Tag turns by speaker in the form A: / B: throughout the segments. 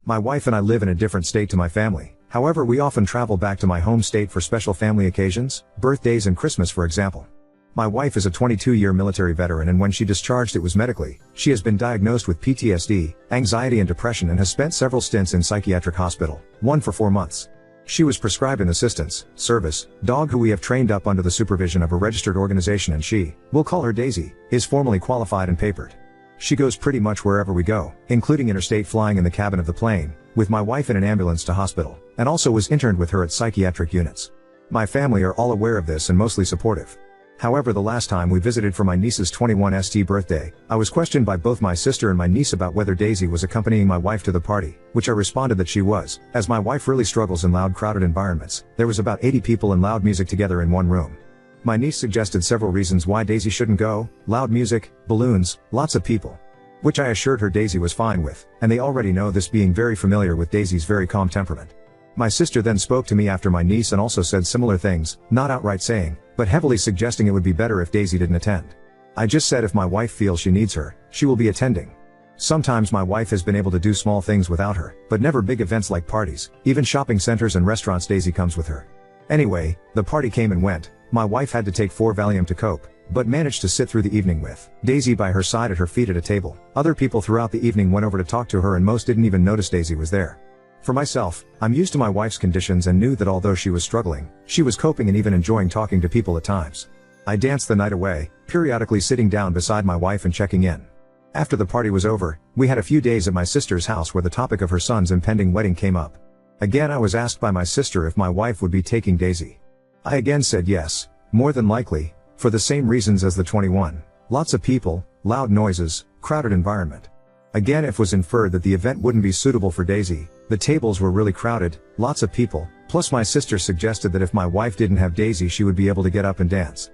A: My wife and I live in a different state to my family, however we often travel back to my home state for special family occasions, birthdays and Christmas for example. My wife is a 22-year military veteran, and when she discharged it was medically. She has been diagnosed with PTSD, anxiety and depression, and has spent several stints in psychiatric hospital, one for 4 months. She was prescribed an assistance service dog who we have trained up under the supervision of a registered organization, and she, we'll call her Daisy, is formally qualified and papered. She goes pretty much wherever we go, including interstate flying in the cabin of the plane, with my wife in an ambulance to hospital, and also was interned with her at psychiatric units. My family are all aware of this and mostly supportive. However, the last time we visited for my niece's 21st birthday, I was questioned by both my sister and my niece about whether Daisy was accompanying my wife to the party, which I responded that she was, as my wife really struggles in loud crowded environments. There was about 80 people and loud music together in one room. My niece suggested several reasons why Daisy shouldn't go: loud music, balloons, lots of people. Which I assured her Daisy was fine with, and they already know this, being very familiar with Daisy's very calm temperament. My sister then spoke to me after my niece and also said similar things, not outright saying, but heavily suggesting it would be better if Daisy didn't attend. I just said if my wife feels she needs her, she will be attending. Sometimes my wife has been able to do small things without her, but never big events like parties, even shopping centers and restaurants. Daisy comes with her. Anyway, the party came and went. My wife had to take 4 Valium to cope, but managed to sit through the evening with Daisy by her side at her feet at a table. Other people throughout the evening went over to talk to her, and most didn't even notice Daisy was there. For myself, I'm used to my wife's conditions and knew that although she was struggling, she was coping and even enjoying talking to people at times. I danced the night away, periodically sitting down beside my wife and checking in. After the party was over, we had a few days at my sister's house where the topic of her son's impending wedding came up. Again, I was asked by my sister if my wife would be taking Daisy. I again said yes, more than likely, for the same reasons as the 21. Lots of people, loud noises, crowded environment. Again, it was inferred that the event wouldn't be suitable for Daisy. The tables were really crowded, lots of people, plus my sister suggested that if my wife didn't have Daisy she would be able to get up and dance.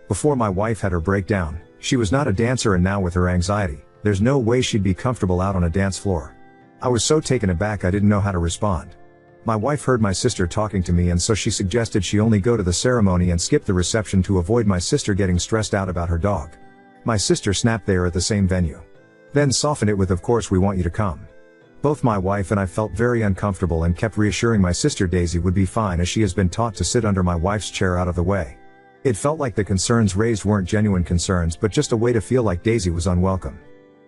A: Before my wife had her breakdown, she was not a dancer, and now with her anxiety, there's no way she'd be comfortable out on a dance floor. I was so taken aback I didn't know how to respond. My wife heard my sister talking to me, and so she suggested she only go to the ceremony and skip the reception to avoid my sister getting stressed out about her dog. My sister snapped they are at the same venue. Then softened it with, of course we want you to come. Both my wife and I felt very uncomfortable and kept reassuring my sister Daisy would be fine, as she has been taught to sit under my wife's chair out of the way. It felt like the concerns raised weren't genuine concerns but just a way to feel like Daisy was unwelcome.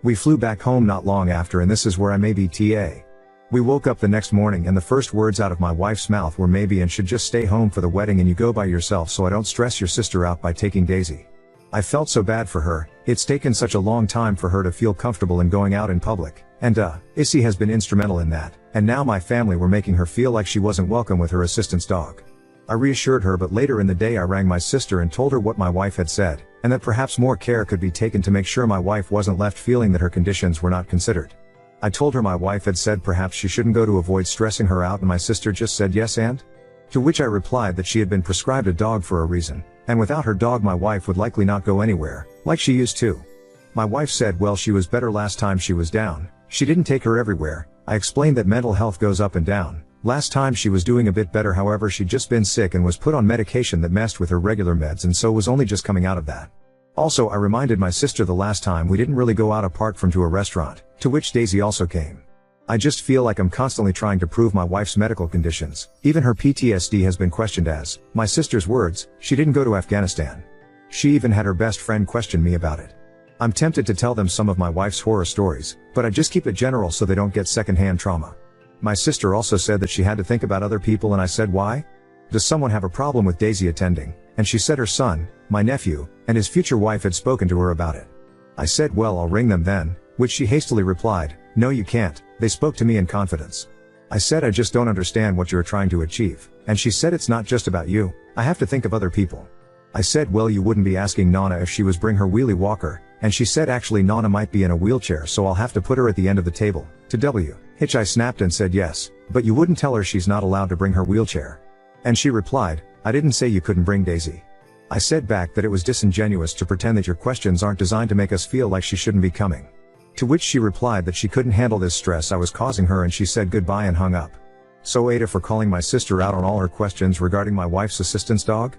A: We flew back home not long after, and this is where I may be TA. We woke up the next morning and the first words out of my wife's mouth were maybe and should just stay home for the wedding and you go by yourself so I don't stress your sister out by taking Daisy. I felt so bad for her. It's taken such a long time for her to feel comfortable in going out in public, and Issy has been instrumental in that, and now my family were making her feel like she wasn't welcome with her assistant's dog. I reassured her, but later in the day I rang my sister and told her what my wife had said, and that perhaps more care could be taken to make sure my wife wasn't left feeling that her conditions were not considered. I told her my wife had said perhaps she shouldn't go to avoid stressing her out, and my sister just said yes, and? To which I replied that she had been prescribed a dog for a reason, and without her dog my wife would likely not go anywhere, like she used to. My wife said well, she was better last time she was down, she didn't take her everywhere. I explained that mental health goes up and down. Last time she was doing a bit better, however she'd just been sick and was put on medication that messed with her regular meds, and so was only just coming out of that. Also, I reminded my sister the last time we didn't really go out apart from to a restaurant, to which Daisy also came. I just feel like I'm constantly trying to prove my wife's medical conditions. Even her PTSD has been questioned, as my sister's words, she didn't go to Afghanistan. She even had her best friend question me about it. I'm tempted to tell them some of my wife's horror stories, but I just keep it general so they don't get secondhand trauma. My sister also said that she had to think about other people, and I said why? Does someone have a problem with Daisy attending? And she said her son, my nephew, and his future wife had spoken to her about it. I said well, I'll ring them then, which she hastily replied, no you can't, they spoke to me in confidence. I said I just don't understand what you're trying to achieve, and she said it's not just about you, I have to think of other people. I said well, you wouldn't be asking Nana if she was bring her wheelie walker, and she said actually Nana might be in a wheelchair so I'll have to put her at the end of the table, to which I snapped and said yes, but you wouldn't tell her she's not allowed to bring her wheelchair. And she replied, I didn't say you couldn't bring Daisy. I said back that it was disingenuous to pretend that your questions aren't designed to make us feel like she shouldn't be coming. To which she replied that she couldn't handle this stress I was causing her, and she said goodbye and hung up. So Ada for calling my sister out on all her questions regarding my wife's assistant's dog?